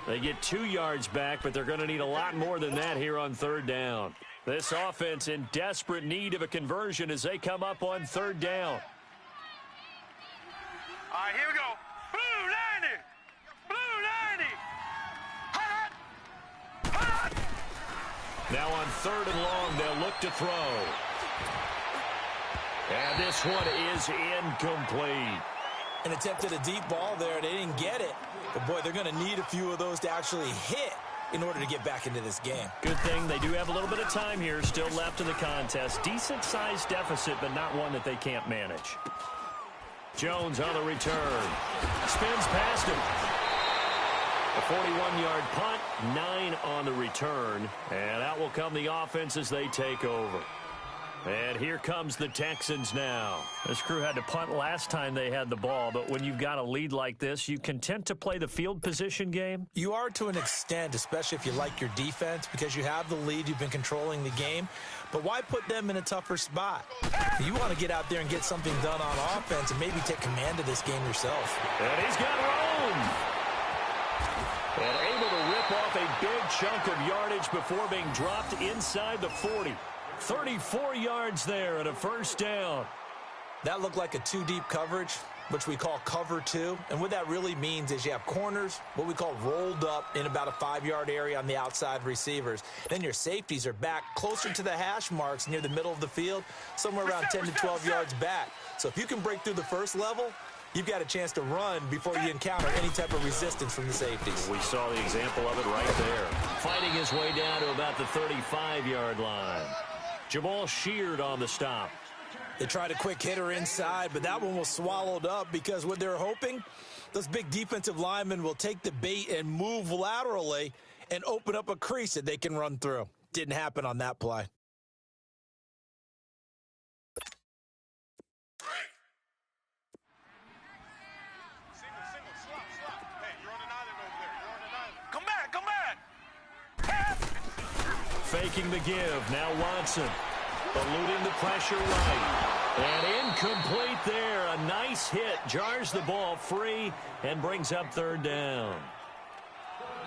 They get 2 yards back, but they're going to need a lot more than that here on third down. This offense in desperate need of a conversion as they come up on third down. All right, here we go. Blue 90! Hot! Now on third and long, they'll look to throw. And this one is incomplete. An attempt at a deep ball there. They didn't get it. But, boy, they're going to need a few of those to actually hit in order to get back into this game. Good thing they do have a little bit of time here still left in the contest. Decent-sized deficit, but not one that they can't manage. Jones on the return. Spins past him. A 41-yard punt, 9 on the return. And out will come the offense as they take over. And here comes the Texans now. This crew had to punt last time they had the ball, but when you've got a lead like this, you content to play the field position game? You are to an extent, especially if you like your defense, because you have the lead, you've been controlling the game. But why put them in a tougher spot? You want to get out there and get something done on offense and maybe take command of this game yourself. And he's got room. And able to rip off a big chunk of yardage before being dropped inside the 40. 34 yards there and a first down. That looked like a 2-deep coverage, which we call cover 2. And what that really means is you have corners, what we call rolled up in about a 5-yard area on the outside receivers. Then your safeties are back closer to the hash marks near the middle of the field, somewhere around 10 to 12 yards back. So if you can break through the first level, you've got a chance to run before you encounter any type of resistance from the safeties. We saw the example of it right there. Fighting his way down to about the 35-yard line. Jamal Sheard on the stop. They tried a quick hitter inside, but that one was swallowed up because what they're hoping, those big defensive linemen will take the bait and move laterally and open up a crease that they can run through. Didn't happen on that play. Faking the give. Now Watson. Eluding the pressure right. And incomplete there. A nice hit. Jars the ball free and brings up third down.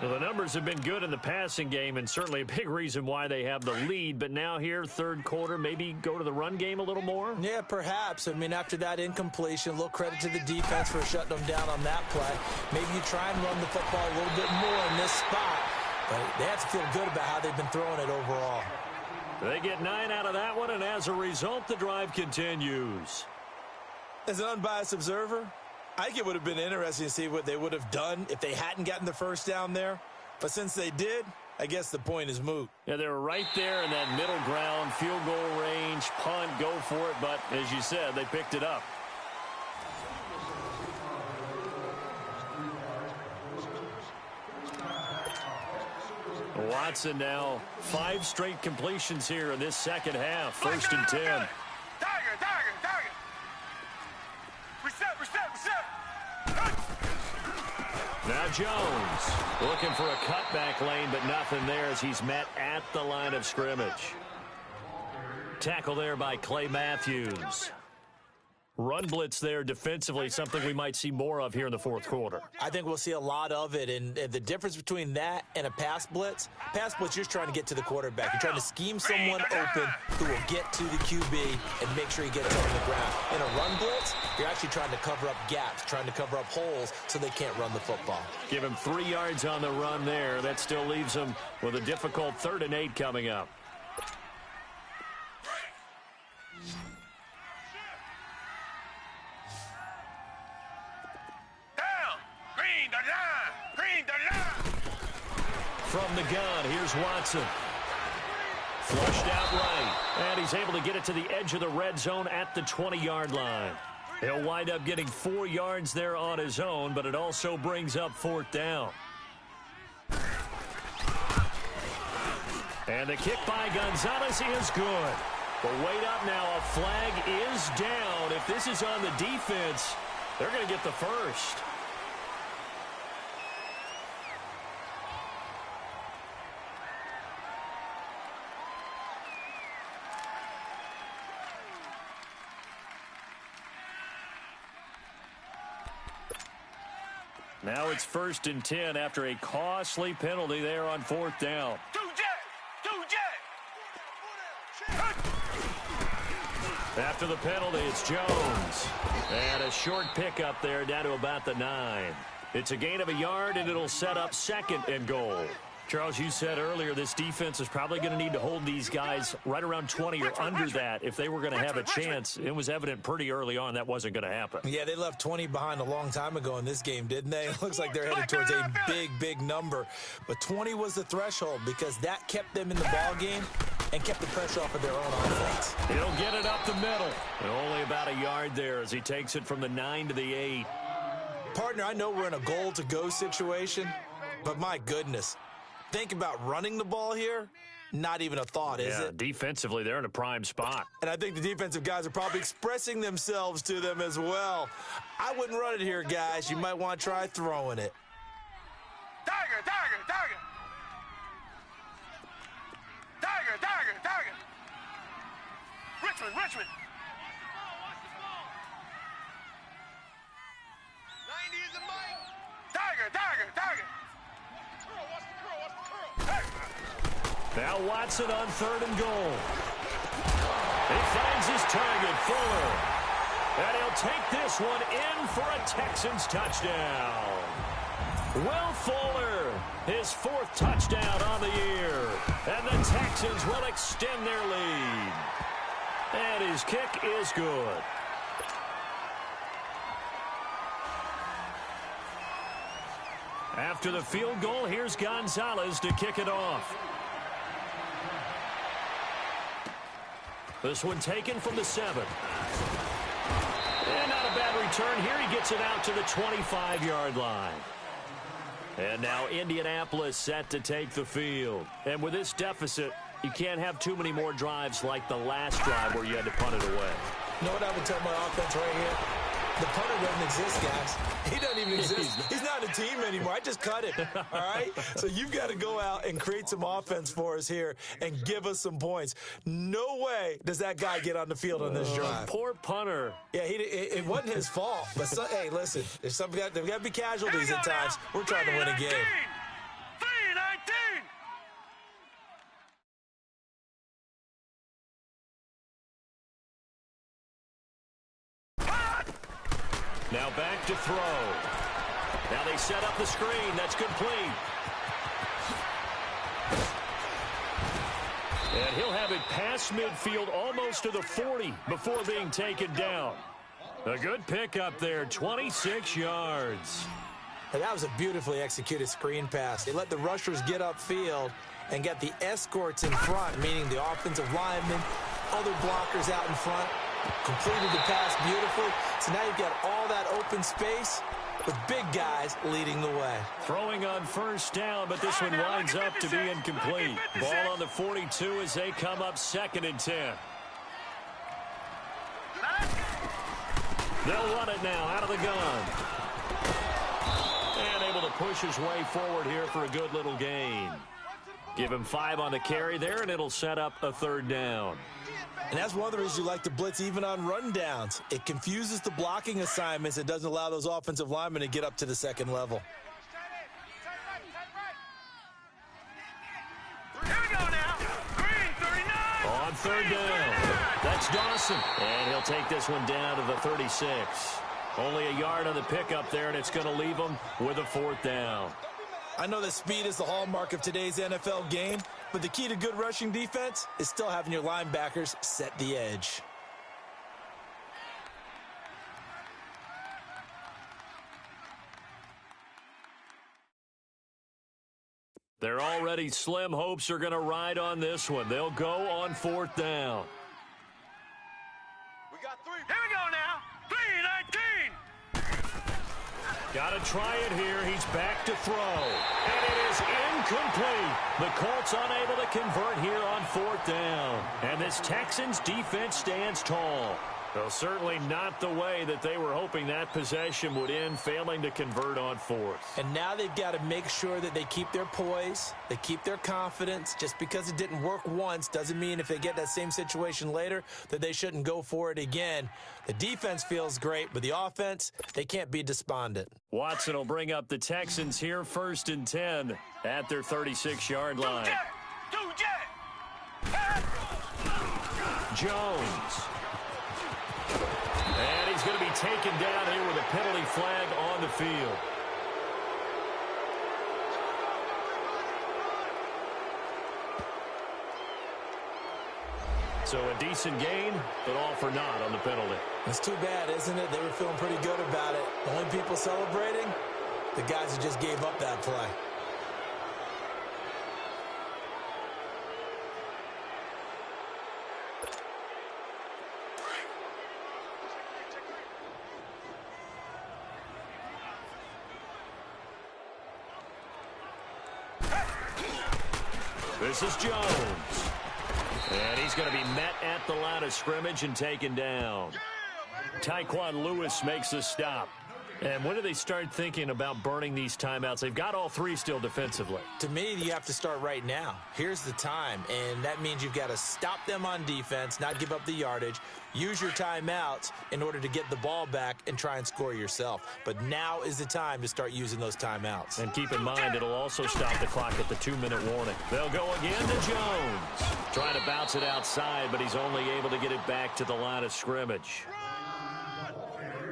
Well, the numbers have been good in the passing game and certainly a big reason why they have the lead. But now here, third quarter, maybe go to the run game a little more? Yeah, perhaps. I mean, after that incompletion, a little credit to the defense for shutting them down on that play. Maybe you try and run the football a little bit more in this spot. But they have to feel good about how they've been throwing it overall. They get 9 out of that one, and as a result, the drive continues. As an unbiased observer, I think it would have been interesting to see what they would have done if they hadn't gotten the first down there. But since they did, I guess the point is moot. Yeah, they were right there in that middle ground, field goal range, punt, go for it. But as you said, they picked it up. Watson now 5 straight completions here in this second half. 1st and 10. Target. Reset. Now Jones looking for a cutback lane, but nothing there as he's met at the line of scrimmage. Tackle there by Clay Matthews. Run blitz there defensively, something we might see more of here in the fourth quarter. I think we'll see a lot of it, and the difference between that and a pass blitz, you're just trying to get to the quarterback. You're trying to scheme someone open who will get to the QB and make sure he gets on the ground. In a run blitz, you're actually trying to cover up gaps, trying to cover up holes so they can't run the football. Give him 3 yards on the run there. That still leaves him with a difficult 3rd and 8 coming up. From the gun, here's Watson. Flushed out right, and he's able to get it to the edge of the red zone at the 20-yard line. He'll wind up getting 4 yards there on his own, but it also brings up 4th down. And the kick by Gonzalez is good. But wait up now, a flag is down. If this is on the defense, they're going to get the first. Now it's 1st and 10 after a costly penalty there on 4th down. After the penalty, it's Jones. And a short pickup there down to about the 9. It's a gain of a yard, and it'll set up 2nd and goal. Charles, you said earlier this defense is probably going to need to hold these guys right around 20 or under that if they were going to have a chance. It was evident pretty early on that wasn't going to happen. Yeah, they left 20 behind a long time ago in this game, didn't they? It looks like they're headed towards a big, big number. But 20 was the threshold because that kept them in the ball game and kept the pressure off of their own offense. He'll get it up the middle. And only about a yard there as he takes it from the 9 to the 8. Partner, I know we're in a goal-to-go situation, but my goodness. Think about running the ball here. Not even a thought, is it? Defensively, they're in a prime spot. And I think the defensive guys are probably expressing themselves to them as well. I wouldn't run it here, guys. You might want to try throwing it. Tiger, tiger, tiger. Tiger, tiger, tiger. Richmond, Richmond. 90 is a mic. Tiger, tiger, tiger. Now Watson on 3rd and goal. He finds his target, Fuller. And he'll take this one in for a Texans touchdown. Will Fuller, his 4th touchdown on the year. And the Texans will extend their lead. And his kick is good. After the field goal, here's Gonzalez to kick it off. This one taken from the 7. And not a bad return here. He gets it out to the 25-yard line. And now Indianapolis set to take the field. And with this deficit, you can't have too many more drives like the last drive where you had to punt it away. You know what I would tell my offense right here? The punter doesn't exist, guys. He doesn't even exist. He's not a team anymore. I just cut it, all right? So you've got to go out and create some offense for us here and give us some points. No way does that guy get on the field on this drive. Poor punter. Yeah, it wasn't his fault. But, hey, listen, there's got to be casualties at times. We're trying to win a game. 3-19. Now back to throw. Now they set up the screen. That's complete. And he'll have it past midfield almost to the 40 before being taken down. A good pickup there, 26 yards. And that was a beautifully executed screen pass. They let the rushers get upfield and get the escorts in front, meaning the offensive linemen, other blockers out in front. Completed the pass beautifully. So now you've got all that open space with big guys leading the way. Throwing on 1st down, but this one winds up to be incomplete. Ball on the 42 as they come up 2nd and 10. They'll run it now out of the gun. And able to push his way forward here for a good little gain. Give him 5 on the carry there, and it'll set up a 3rd down. And that's one of the reasons you like to blitz even on rundowns. It confuses the blocking assignments. It doesn't allow those offensive linemen to get up to the second level. Here we go now. Green, 39. On third down, that's Dawson. And he'll take this one down to the 36. Only a yard on the pickup there, and it's going to leave him with a fourth down. I know that speed is the hallmark of today's NFL game, but the key to good rushing defense is still having your linebackers set the edge. Their already slim hopes are going to ride on this one. They'll go on fourth down. We got 3. Here we go now. 3-19. Got to try it here. He's back to throw. And it is incomplete. The Colts unable to convert here on fourth down. And this Texans defense stands tall. Well, certainly not the way that they were hoping that possession would end, failing to convert on fourth. And now they've got to make sure that they keep their poise, they keep their confidence. Just because it didn't work once doesn't mean if they get that same situation later that they shouldn't go for it again. The defense feels great, but the offense, they can't be despondent. Watson will bring up the Texans here, 1st and 10 at their 36-yard line. Jones. And he's going to be taken down here with a penalty flag on the field. So a decent gain, but all for naught on the penalty. It's too bad, isn't it? They were feeling pretty good about it. The only people celebrating, the guys who just gave up that play. This is Jones. And he's going to be met at the line of scrimmage and taken down. Tyquan Lewis makes a stop. And when do they start thinking about burning these timeouts? They've got all 3 still defensively. To me, you have to start right now. Here's the time, and that means you've got to stop them on defense, not give up the yardage, use your timeouts in order to get the ball back and try and score yourself. But now is the time to start using those timeouts. And keep in mind, it'll also stop the clock at the 2-minute warning. They'll go again to Jones. Trying to bounce it outside, but he's only able to get it back to the line of scrimmage.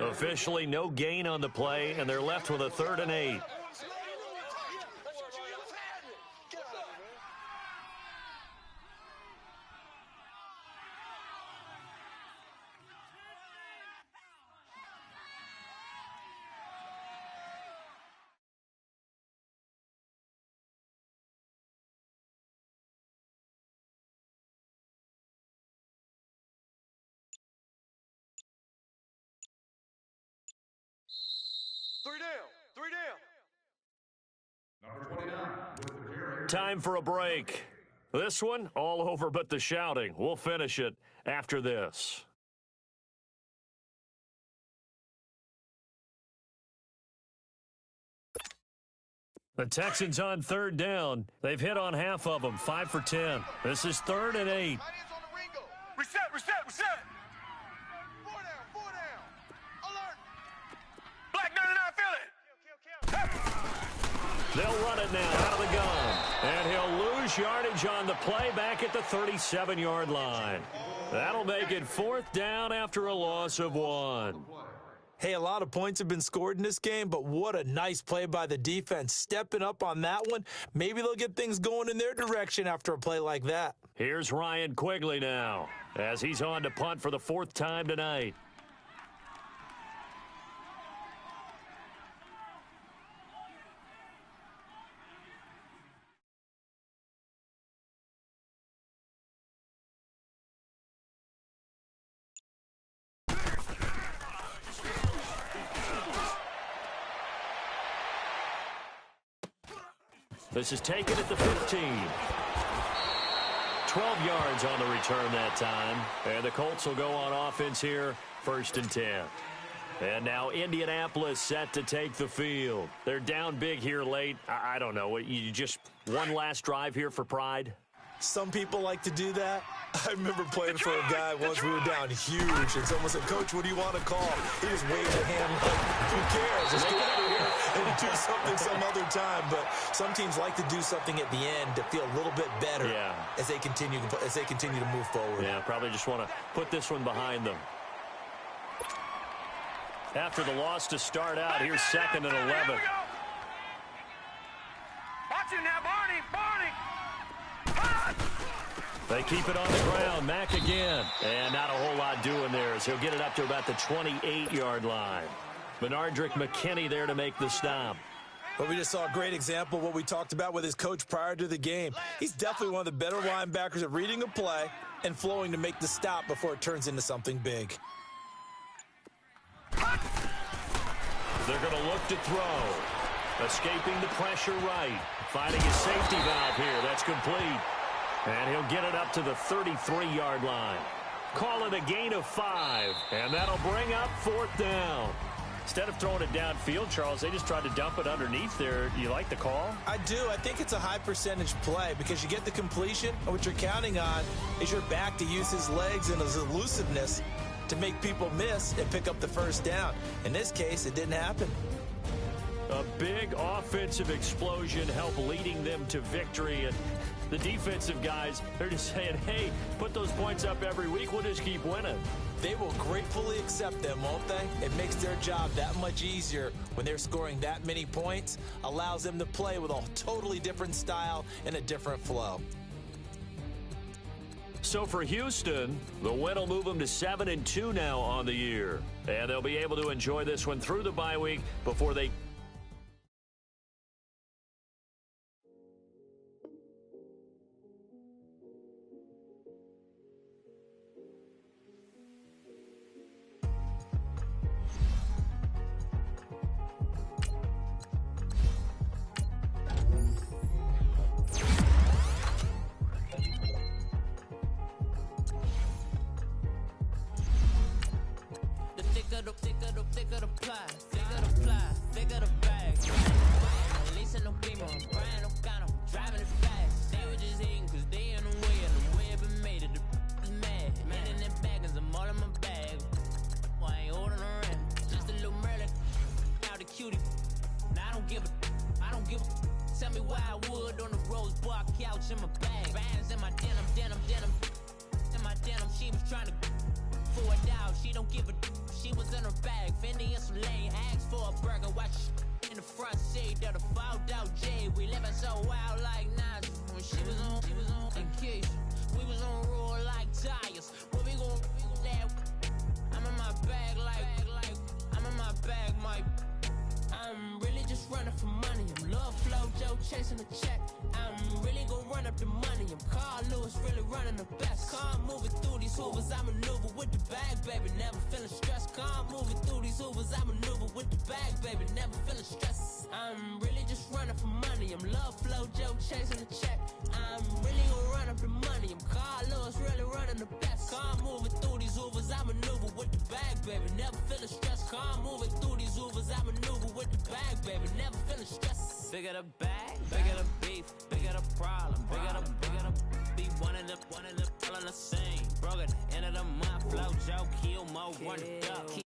Officially, no gain on the play, and they're left with a 3rd and 8. Time for a break. This one, all over but the shouting. We'll finish it after this. The Texans on 3rd down. They've hit on half of them, 5 for 10. This is 3rd and 8. Reset. 4 down. Alert. Black 99, feel it. They'll run it now out of the gun. And he'll lose yardage on the play back at the 37-yard line. That'll make it 4th down after a loss of 1. Hey, a lot of points have been scored in this game, but what a nice play by the defense. Stepping up on that one, maybe they'll get things going in their direction after a play like that. Here's Ryan Quigley now as he's on to punt for the 4th time tonight. This is taken at the 15. 12 yards on the return that time. And the Colts will go on offense here, 1st and 10. And now Indianapolis set to take the field. They're down big here late. I don't know. You just one last drive here for pride? some people like to do that. I remember playing for a guy once we were down huge, and someone said, "Coach, what do you want to call?" He just waved a hand like, "Who cares? Let's get out of here and do something some other time." But some teams like to do something at the end to feel a little bit better as they continue to move forward. Yeah, probably just want to put this one behind them. After the loss to start out, here's 2nd and 11. Watch it now, Barney. They keep it on the ground. Mack again. And not a whole lot doing there as he'll get it up to about the 28-yard line. Benardrick McKinney there to make the stop. But we just saw a great example of what we talked about with his coach prior to the game. He's definitely one of the better linebackers at reading a play and flowing to make the stop before it turns into something big. They're going to look to throw. Escaping the pressure right. Finding his safety valve here. That's complete. And he'll get it up to the 33-yard line. Call it a gain of 5. And that'll bring up 4th down. Instead of throwing it downfield, Charles, they just tried to dump it underneath there. You like the call? I do. I think it's a high percentage play because you get the completion, and what you're counting on is your back to use his legs and his elusiveness to make people miss and pick up the first down. In this case, it didn't happen. A big offensive explosion helped leading them to victory. And the defensive guys, they're just saying, hey, put those points up every week. We'll just keep winning. They will gratefully accept them, won't they? It makes their job that much easier when they're scoring that many points. Allows them to play with a totally different style and a different flow. So for Houston, the win will move them to 7-2 now on the year. And they'll be able to enjoy this one through the bye week before they... chasing a check. I'm really gon' run up the money. I'm Carl Lewis, really running the best. Car moving through these hoovers, I maneuver with the bag, baby. Never feeling stressed. Car moving through these hoovers, I maneuver with the bag, baby. Never feeling stressed. I'm really just running for money. I'm Love Flow Joe chasing the check. I'm really gon' run up the money. I'm Carl Lewis, really running the best. Car moving through these hoovers, I maneuver with the bag, baby. Never feeling stressed. Car moving through these hoovers, I maneuver with the bag, baby. Never feeling stressed. Bigger the bag, bigger the beef, bigger the problem, bigger the be one in the all on the same. Broke at the end of the month, Flow Joe, kill more, run the duck.